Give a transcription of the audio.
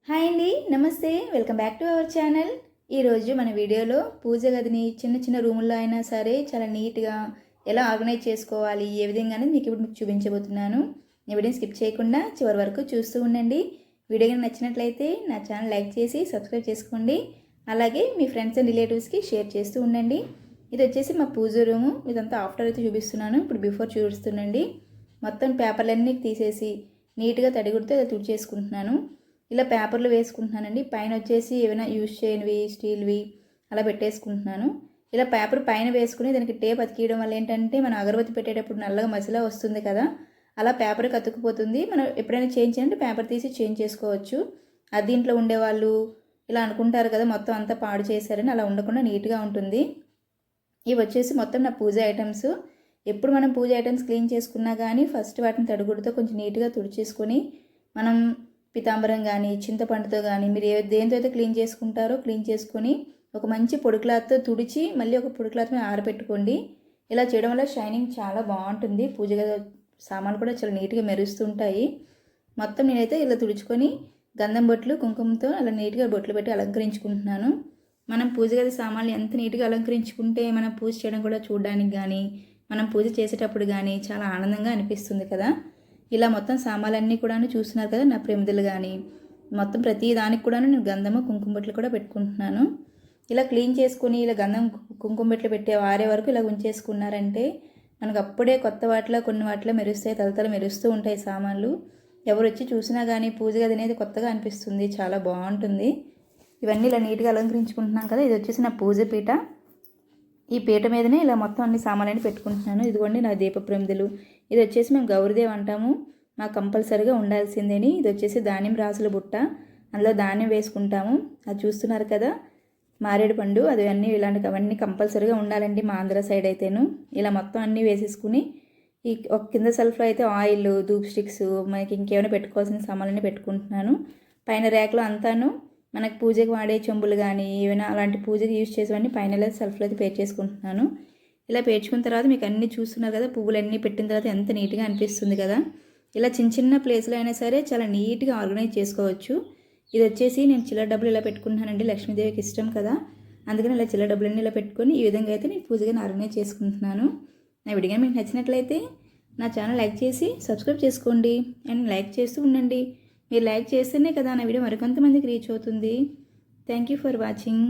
Hi అండి, నమస్తే. Welcome back to our channel. ఈరోజు మన వీడియోలో పూజ గదిని చిన్న చిన్న రూముల్లో అయినా సరే చాలా నీట్గా ఎలా ఆర్గనైజ్ చేసుకోవాలి, ఏ విధంగా అనేది మీకు చూపించబోతున్నాను. ఈ వీడియోని స్కిప్ చేయకుండా చివరి వరకు చూస్తూ ఉండండి. వీడియో కనుక నచ్చినట్లయితే నా ఛానల్ లైక్ చేసి సబ్స్క్రైబ్ చేసుకోండి. అలాగే మీ ఫ్రెండ్స్ అండ్ రిలేటివ్స్కి షేర్ చేస్తూ ఉండండి. ఇది వచ్చేసి మా పూజ రూము. ఇదంతా ఆఫ్టర్ అయితే చూపిస్తున్నాను, ఇప్పుడు బిఫోర్ చూపిస్తుండండి. మొత్తం పేపర్లన్నీ తీసేసి నీట్గా తడిగుడితో తుడిచేసుకుంటున్నాను. ఇలా పేపర్లు వేసుకుంటున్నానండి. పైన వచ్చేసి ఏమైనా యూజ్ చేయనివి స్టీల్వి అలా పెట్టేసుకుంటున్నాను. ఇలా పేపర్ పైన వేసుకుని దానికి టేప్ అతికియడం వల్ల ఏంటంటే మనం అగరబత్తి పెట్టేటప్పుడు నల్లగా మసిలా వస్తుంది కదా, అలా పేపర్ అతుక్కుపోతుంది. మనం ఎప్పుడైనా చేంజ్ చేయాలంటే పేపర్ తీసి చేంజ్ చేసుకోవచ్చు. అది దీంట్లో ఉండేవాళ్ళు ఇలా అనుకుంటారు కదా మొత్తం అంతా పాడు చేశారని, అలా ఉండకుండా నీట్గా ఉంటుంది. ఇవి వచ్చేసి మొత్తం నా పూజ ఐటమ్స్. ఎప్పుడు మనం పూజ ఐటమ్స్ క్లీన్ చేసుకున్నా కానీ ఫస్ట్ వాటిని తడిగుడితో కొంచెం నీట్గా తుడిచేసుకొని, మనం పితాంబరం కానీ చింతపండుతో కానీ మీరు దేంతో అయితే క్లీన్ చేసుకుంటారో క్లీన్ చేసుకొని ఒక మంచి పొడి క్లాత్తో తుడిచి మళ్ళీ ఒక పొడి క్లాత్ మీద ఆరబెట్టుకోండి. ఇలా చేయడం వల్ల షైనింగ్ చాలా బాగుంటుంది. పూజ గది సామాన్లు కూడా చాలా నీట్గా మెరుస్తుంటాయి. మొత్తం నేనైతే ఇలా తుడుచుకొని గంధం బొట్లు కుంకుమతో అలా నీట్గా బొట్లు పెట్టి అలంకరించుకుంటున్నాను. మనం పూజ గది సామాన్లు ఎంత నీట్గా అలంకరించుకుంటే మనం పూజ చేయడం కూడా చూడడానికి కానీ మనం పూజ చేసేటప్పుడు కానీ చాలా ఆనందంగా అనిపిస్తుంది కదా. ఇలా మొత్తం సామాన్లన్నీ కూడా చూస్తున్నారు కదా, నా ప్రమిదలు కానీ మొత్తం ప్రతి దానికి కూడా నేను గంధము కుంకుమ బొట్లు కూడా పెట్టుకుంటున్నాను. ఇలా క్లీన్ చేసుకుని ఇలా గంధం కుంకుమ బొట్లు పెట్టే వారే వరకు ఇలా ఉంచేసుకున్నారంటే మనకు అప్పుడే కొత్త వాటిలో కొన్ని వాటిలో మెరుస్తాయి, తలతల మెరుస్తూ ఉంటాయి సామాన్లు. ఎవరు వచ్చి చూసినా కానీ పూజ గది అనేది కొత్తగా అనిపిస్తుంది, చాలా బాగుంటుంది. ఇవన్నీ ఇలా నీట్గా అలంకరించుకుంటున్నాం కదా. ఇది వచ్చేసి నా పూజ పీట. ఈ పీట మీదనే ఇలా మొత్తం అన్ని సామాన్లన్నీ పెట్టుకుంటున్నాను. ఇదిగోండి నా దీప ప్రమిదలు. ఇది వచ్చేసి మేము గౌరీదేవి అంటాము, మాకు కంపల్సరీగా ఉండాల్సిందేని. ఇది వచ్చేసి ధాన్యం రాసుల బుట్ట, అందులో ధాన్యం వేసుకుంటాము. అది చూస్తున్నారు కదా, మారేడు పండు, అది అన్నీ ఇలాంటివి అవన్నీ కంపల్సరీగా ఉండాలండి మా ఆంధ్ర సైడ్ అయితేను. ఇలా మొత్తం అన్నీ వేసేసుకుని ఈ ఒక కింద సెల్ఫ్లో అయితే ఆయిల్, ధూప్ స్టిక్స్, మనకి ఇంకేమైనా పెట్టుకోవాల్సిన సామాన్లన్నీ పెట్టుకుంటున్నాను. పైన ర్యాక్లో అంతాను మనకు పూజకి వాడే చెంబులు కానీ ఏమైనా అలాంటి పూజకి యూజ్ చేసేవన్నీ పైన సెల్ఫ్లో అయితే పేర్ చేసుకుంటున్నాను. ఇలా పేర్చుకున్న తర్వాత మీకు అన్నీ చూస్తున్నారు కదా, పువ్వులన్నీ పెట్టిన తర్వాత ఎంత నీట్గా అనిపిస్తుంది కదా. ఇలా చిన్న చిన్న ప్లేస్లో అయినా సరే చాలా నీట్గా ఆర్గనైజ్ చేసుకోవచ్చు. ఇది వచ్చేసి నేను చిల్లర డబ్బులు ఇలా పెట్టుకుంటున్నానండి, లక్ష్మీదేవికి ఇష్టం కదా, అందుకని ఇలా చిల్లర డబ్బులన్నీ ఇలా పెట్టుకొని ఈ విధంగా అయితే నేను పూజగా ఆర్గనైజ్ చేసుకుంటున్నాను. నా వీడియో మీకు నచ్చినట్లయితే నా ఛానల్ లైక్ చేసి సబ్స్క్రైబ్ చేసుకోండి అండ్ లైక్ చేస్తూ ఉండండి. మీరు లైక్ చేస్తేనే కదా నా వీడియో మరికొంతమందికి రీచ్ అవుతుంది. Thank you for watching.